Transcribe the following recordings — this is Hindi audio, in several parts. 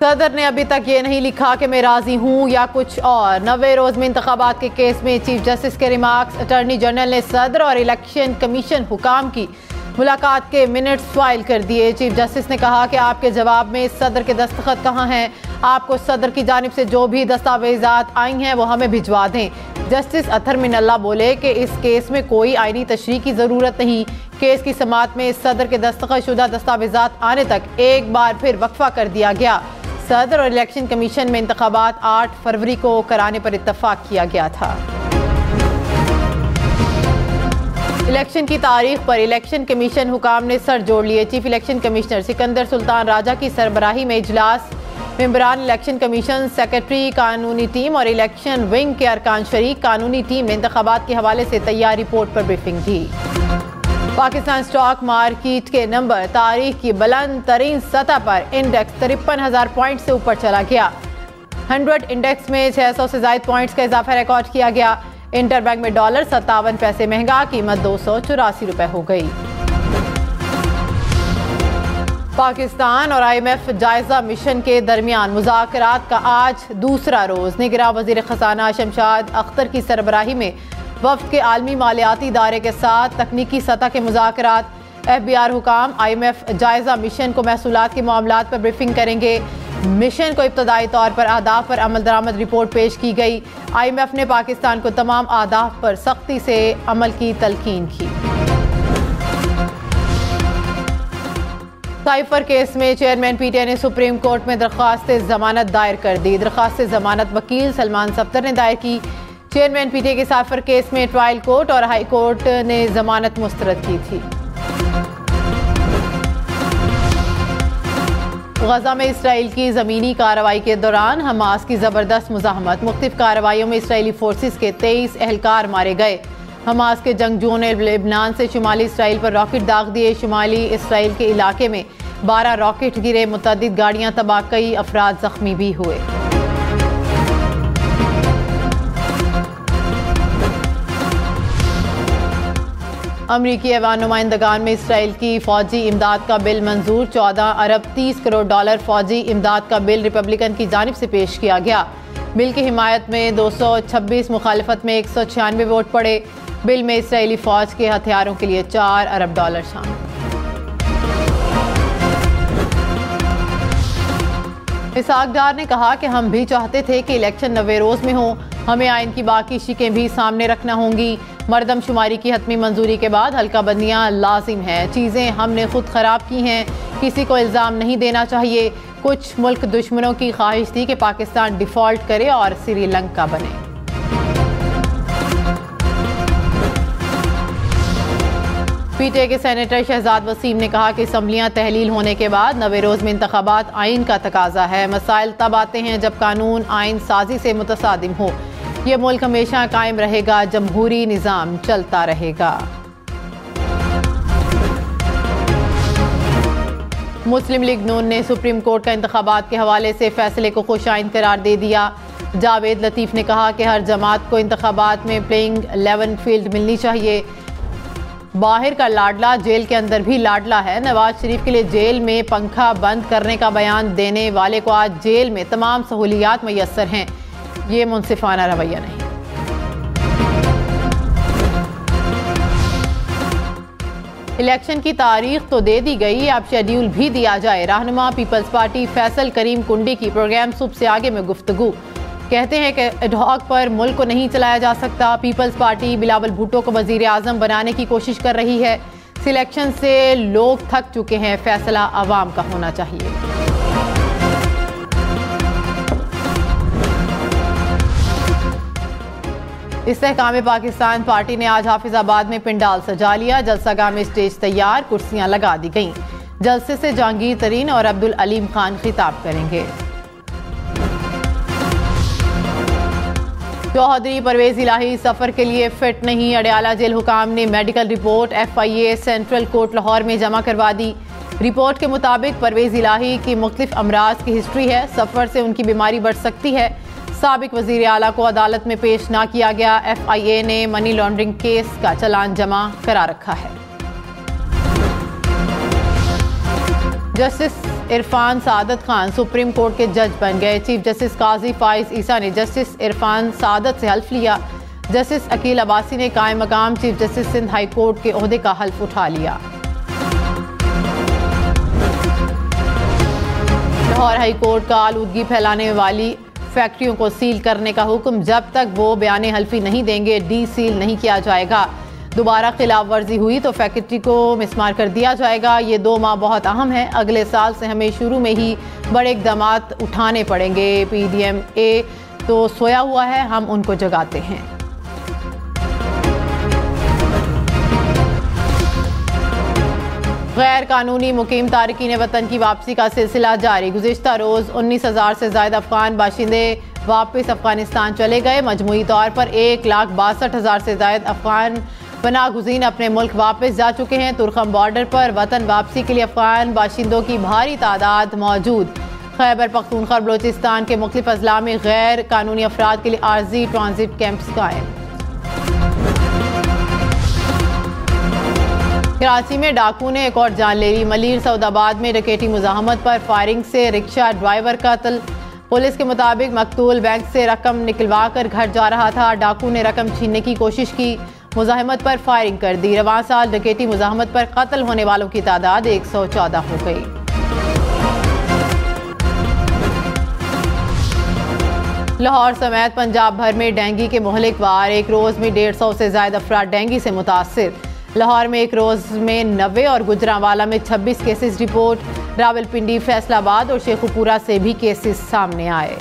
सदर ने अभी तक ये नहीं लिखा कि मैं राजी हूँ या कुछ और। 90 रोज में इंतखाबात के केस में चीफ जस्टिस के रिमार्क्स। अटॉर्नी जनरल ने सदर और इलेक्शन कमीशन हुकाम की मुलाकात के मिनट्स फाइल कर दिए। चीफ जस्टिस ने कहा कि आपके जवाब में सदर के दस्तखत कहाँ हैं? आपको सदर की जानिब से जो भी दस्तावेजात आई हैं वो हमें भिजवा दें। जस्टिस अथर मिनल्ला बोले कि इस केस में कोई आईनी तशरीह की ज़रूरत नहीं। केस की समाअत में सदर के दस्तखत शुदा दस्तावेजात आने तक एक बार फिर वक्फा कर दिया गया। सदर और इलेक्शन कमीशन में इंतखाबात 8 फरवरी को कराने पर इत्तफाक किया गया था। इलेक्शन की तारीख पर इलेक्शन कमीशन हुकाम ने सर जोड़ लिए। Chief election commissioner Sikandar Sultan Raja की सरबराही में इजलास। मेंबरान इलेक्शन कमीशन, सेक्रेटरी, कानूनी टीम और इलेक्शन विंग के अरकान शरीक। कानूनी टीम ने इंतखाबात के हवाले से तैयार रिपोर्ट पर ब्रीफिंग दी। पाकिस्तान स्टॉक मार्केट के नंबर तारीख की बुलंद तरीन सतह पर इंडेक्स 53,000 पॉइंट से ऊपर चला गया। 100 इंडेक्स में 600 से ज्यादा पॉइंट्स का इजाफा रिकॉर्ड किया गया। इंटरबैंक में डॉलर 57 पैसे महंगा, कीमत 284 रुपए हो गई। पाकिस्तान और IMF जायजा मिशन के दरमियान मुज़ाकरात का आज दूसरा रोज। निगरान वज़ीर ख़ज़ाना शमशाद अख्तर की सरबराही में वफ़द के आलमी मालियाती इदारे के साथ तकनीकी सतह के मुज़ाकरात। FBR हुकाम IMF जायजा मिशन को महसूलात के मामलात पर ब्रीफिंग करेंगे। मिशन को इब्तदाई तौर पर अहदाफ पर अमल दरामद रिपोर्ट पेश की गई। IMF ने पाकिस्तान को तमाम अहदाफ पर सख्ती से अमल की तलकीन की। साइफर केस में चेयरमैन PTI ने सुप्रीम कोर्ट में दरख्वास्त जमानत दायर कर दी। दरख्वास्त जमानत वकील सलमान सफ्तर ने दायर की। चेयरमैन PTI के साइफर केस में ट्रायल कोर्ट और हाई कोर्ट ने जमानत मुस्तरद की थी। गजा में इसराइल की ज़मीनी कार्रवाई के दौरान हमास की ज़बरदस्त मुज़ाहमत। मुख्तलिफ कार्रवाइयों में इसराइली फोर्सेस के 23 एहलकार मारे गए। हमास के जंगजुओं ने लेबनान से शुमाली इसराइल पर रॉकेट दाग दिए। शुमाली इसराइल के इलाके में 12 रॉकेट गिरे। मुतअद्दिद गाड़ियां तबाह, कई अफराद जख्मी भी हुए। अमरीकी ऐवान नुमाइंदगान में इसराइल की फौजी इमदाद का बिल मंजूर। 14 अरब 30 करोड़ डॉलर फौजी इमदाद का बिल रिपब्लिकन की जानिब से पेश किया गया। बिल की हिमायत में 226, मुखालिफत में 196 वोट पड़े। बिल में इसराइली फौज के हथियारों के लिए 4 अरब डॉलर शामिल। इसहाक डार ने कहा कि हम भी चाहते थे कि इलेक्शन 90 रोज में हो। हमें आइन की बाकी शिकें भी सामने रखना होंगी। मरदमशुमारी की हतमी मंजूरी के बाद हल्का बंदियाँ लाजिम हैं। चीज़ें हमने खुद ख़राब की हैं, किसी को इल्ज़ाम नहीं देना चाहिए। कुछ मुल्क दुश्मनों की ख्वाहिश थी कि पाकिस्तान डिफ़ॉल्ट करे और श्रीलंका बने। PTI के सेनेटर शहजाद वसीम ने कहा कि असम्बलियाँ तहलील होने के बाद 90 रोज़ में इंतखाबात आइन का तकाजा है। मसाइल तब आते हैं जब कानून आइन साजी से मुतसादिम हो। ये मुल्क हमेशा कायम रहेगा, जमहूरी निज़ाम चलता रहेगा। मुस्लिम लीग नून ने सुप्रीम कोर्ट का इंतखाबात के हवाले से फैसले को खुशाइन करार दे दिया। जावेद लतीफ़ ने कहा कि हर जमात को इंतखाबात में प्लेइंग 11 फील्ड मिलनी चाहिए। बाहर का लाडला जेल के अंदर भी लाडला है। नवाज शरीफ के लिए जेल में पंखा बंद करने का बयान देने वाले को आज जेल में तमाम सहूलियात मैसर हैं। ये मुनसिफाना रवैया नहीं। इलेक्शन की तारीख तो दे दी गई, अब शेड्यूल भी दिया जाए। रहनुमा पीपल्स पार्टी फैसल करीम कुंडी की प्रोग्राम सुबह से आगे में गुफ्तगू। कहते हैं कि एडहॉक पर मुल्क को नहीं चलाया जा सकता। पीपल्स पार्टी बिलावल भुट्टो को वजीर आजम बनाने की कोशिश कर रही है। सिलेक्शन से लोग थक चुके हैं, फैसला अवाम का होना चाहिए। इस्तेहकाम पाकिस्तान पार्टी ने आज हाफिजाबाद में पिंडाल सजा लिया। जलसागाह में स्टेज तैयार, कुर्सियां लगा दी गईं। जलसे से जहांगीर तरीन और अब्दुल अलीम खान खिताब करेंगे। चौधरी परवेज इलाही सफर के लिए फिट नहीं। अडयाला जेल हुकाम ने medical report FIA central court Lahore में जमा करवा दी। रिपोर्ट के मुताबिक परवेज इलाही की मुख्तलिफ अमराज की हिस्ट्री है। सफर से उनकी बीमारी बढ़ सकती है। साबिक वजीर आला को अदालत में पेश ना किया गया। FIA ने मनी लॉन्ड्रिंग केस का चालान जमा करा रखा है। जस्टिस इरफान सादत खान सुप्रीम कोर्ट के जज बन गए। चीफ जस्टिस काजी फाइज ईसा ने जस्टिस इरफान सादत से हल्फ लिया। जस्टिस अकील अब्बासी ने कायम मकाम chief justice Sindh high court के ओहदे का हल्फ उठा लिया। लाहौर हाई कोर्ट का आलूदगी फैलाने वाली फैक्ट्रियों को सील करने का हुक्म, जब तक वो बयान हल्फी नहीं देंगे डी सील नहीं किया जाएगा। दोबारा खिलाफ वर्जी हुई तो फैक्ट्री को मिसमार कर दिया जाएगा। ये 2 माह बहुत अहम है। अगले साल से हमें शुरू में ही बड़े इकदाम उठाने पड़ेंगे। PDMA तो सोया हुआ है, हम उनको जगाते हैं। गैर कानूनी मुकीम तारकीन वतन की वापसी का सिलसिला जारी। गुज़िश्ता रोज़ 19,000 से ज़ायद अफगान बाशिंदे वापस अफगानिस्तान चले गए। मजमूई तौर पर 1,62,000 से ज़ायद अफगान पनाह गुज़ीन अपने मुल्क वापस जा चुके हैं। तुरखम बॉर्डर पर वतन वापसी के लिए अफगान बाशिंदों की भारी तादाद मौजूद। खैबर पख्तूनख्वा बलोचिस्तान के मुख्तलिफ अजला में गैर कानूनी अफराद के लिए आर्जी ट्रांजिट कैंप्स कायम। कराची में डाकू ने एक और जानलेवी। मलीर सऊदाबाद में डकैती मुजाहमत पर फायरिंग से रिक्शा ड्राइवर कत्ल। पुलिस के मुताबिक मकतूल बैंक से रकम निकलवा कर घर जा रहा था। डाकू ने रकम छीनने की कोशिश की, मुजाहमत पर फायरिंग कर दी। रवां साल डकैती मुजाहमत पर कत्ल होने वालों की तादाद 114 हो गई। लाहौर समेत पंजाब भर में डेंगू के मुहलिक वार। एक रोज़ में 150 से ज़ायद अफराद डेंगू से मुतासिर। लाहौर में एक रोज़ में 90 और गुजरांवाला में 26 केसेस रिपोर्ट। रावलपिंडी, फैसलाबाद और शेखुपुरा से भी केसेस सामने आए।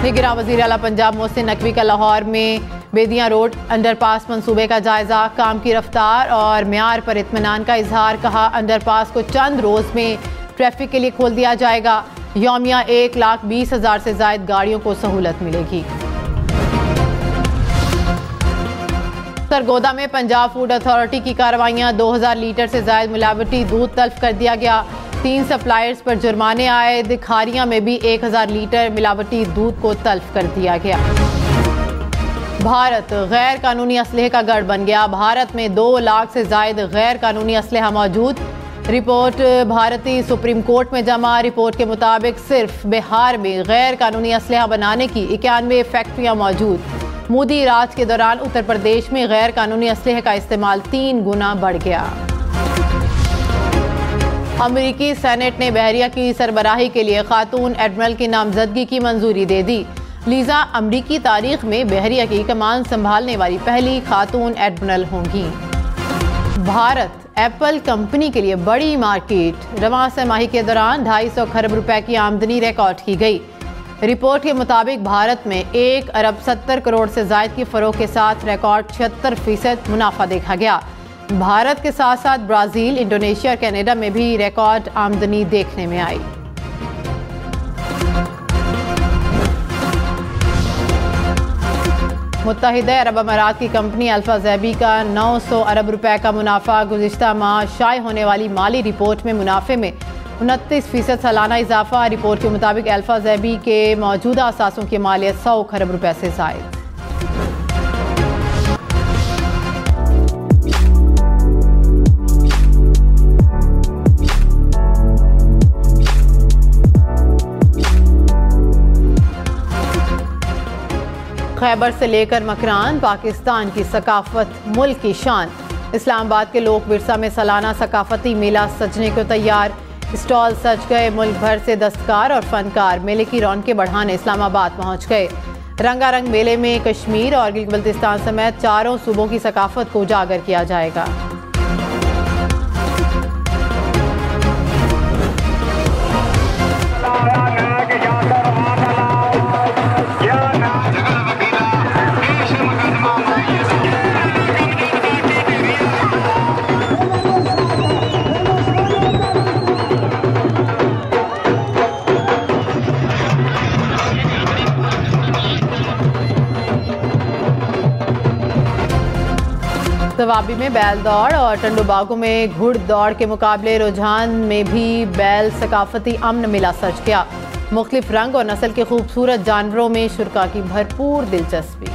निगरान वज़ीर आला पंजाब मोहसिन नकवी का लाहौर में बेदियां रोड अंडरपास मंसूबे का जायजा। काम की रफ्तार और म्यार पर इत्मीनान का इजहार। कहा अंडरपास को चंद रोज़ में ट्रैफिक के लिए खोल दिया जाएगा। यौमिया 1,20,000 से ज़ायद गाड़ियों को सहूलत मिलेगी। सरगोदा में पंजाब फूड अथॉरिटी की कार्रवाइयां। 2,000 लीटर से ज़ायद मिलावटी दूध तल्फ कर दिया गया। 3 सप्लायर्स पर जुर्माने आए। दिखारियां में भी 1,000 लीटर मिलावटी दूध को तल्फ कर दिया गया। भारत गैर कानूनी असलहे का गढ़ बन गया। भारत में 2 लाख से ज़ायद गैर कानूनी असलहा मौजूद। रिपोर्ट भारतीय सुप्रीम कोर्ट में जमा। रिपोर्ट के मुताबिक सिर्फ बिहार में गैर कानूनी असलहा बनाने की 91 फैक्ट्रियां मौजूद। मोदी राज के दौरान उत्तर प्रदेश में गैर कानूनी असलहे का इस्तेमाल 3 गुना बढ़ गया। अमेरिकी सेनेट ने बहरिया की सरबराही के लिए खातून एडमिरल की नामजदगी की मंजूरी दे दी। लीजा अमरीकी तारीख में बहरिया की कमान संभालने वाली पहली खातून एडमिरल होंगी। भारत एप्पल कंपनी के लिए बड़ी मार्केट। रवां छमाही के दौरान 250 खरब रुपए की आमदनी रिकॉर्ड की गई। रिपोर्ट के मुताबिक भारत में 1 अरब 70 करोड़ से ज़ायद की फ़रोख के साथ रिकॉर्ड 76% मुनाफा देखा गया। भारत के साथ साथ ब्राज़ील, इंडोनेशिया और कनाडा में भी रिकॉर्ड आमदनी देखने में आई। मुत्तहिदा अरब अमारात की कंपनी अल्फा ज़ैबी का 900 अरब रुपए का मुनाफा। गुज़िश्ता माह शाये होने वाली माली रिपोर्ट में मुनाफे में 29% सालाना इजाफा। रिपोर्ट के मुताबिक अल्फा ज़ैबी के मौजूदा असासों की मालियत 100 खरब रुपए से ज़ायद। खैबर से लेकर मकरान, पाकिस्तान की सकाफत मुल्क की शान। इस्लामाबाद के लोक विरसा में सालाना सकाफती मेला सजने को तैयार। स्टॉल सज गए। मुल्क भर से दस्तकार और फनकार मेले की रौनकें बढ़ाने इस्लामाबाद पहुंच गए। रंगारंग मेले में कश्मीर और गिलगित बल्तिस्तान समेत 4 सूबों की सकाफत को उजागर किया जाएगा। सवाबी में बैल दौड़ और टंडोबागो में घुड़ दौड़ के मुकाबले। रुझान में भी बैल सकाफती अमन मिला सज गया। मुख्तलिफ रंग और नस्ल के खूबसूरत जानवरों में शुरा की भरपूर दिलचस्पी।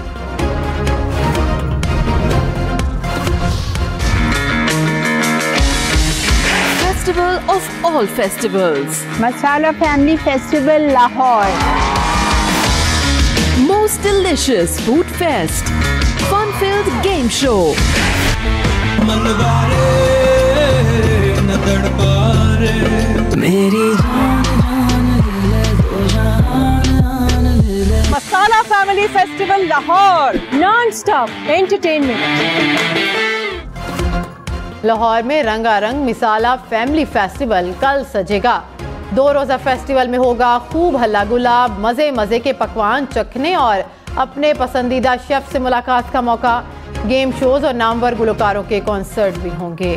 festival of all festivals. Masala Family Festival, Lahore. Most delicious food fest. Fun-filled game show. Masala Family Festival, Lahore. Non-stop entertainment. Lahore में रंगारंग मिसाला फैमिली फेस्टिवल कल सजेगा। 2 रोज़ा फेस्टिवल में होगा खूब हल्ला गुलाब, मज़े मज़े के पकवान चखने और अपने पसंदीदा शेफ से मुलाकात का मौका। गेम शोज और नामवर गुलकारों के कॉन्सर्ट भी होंगे।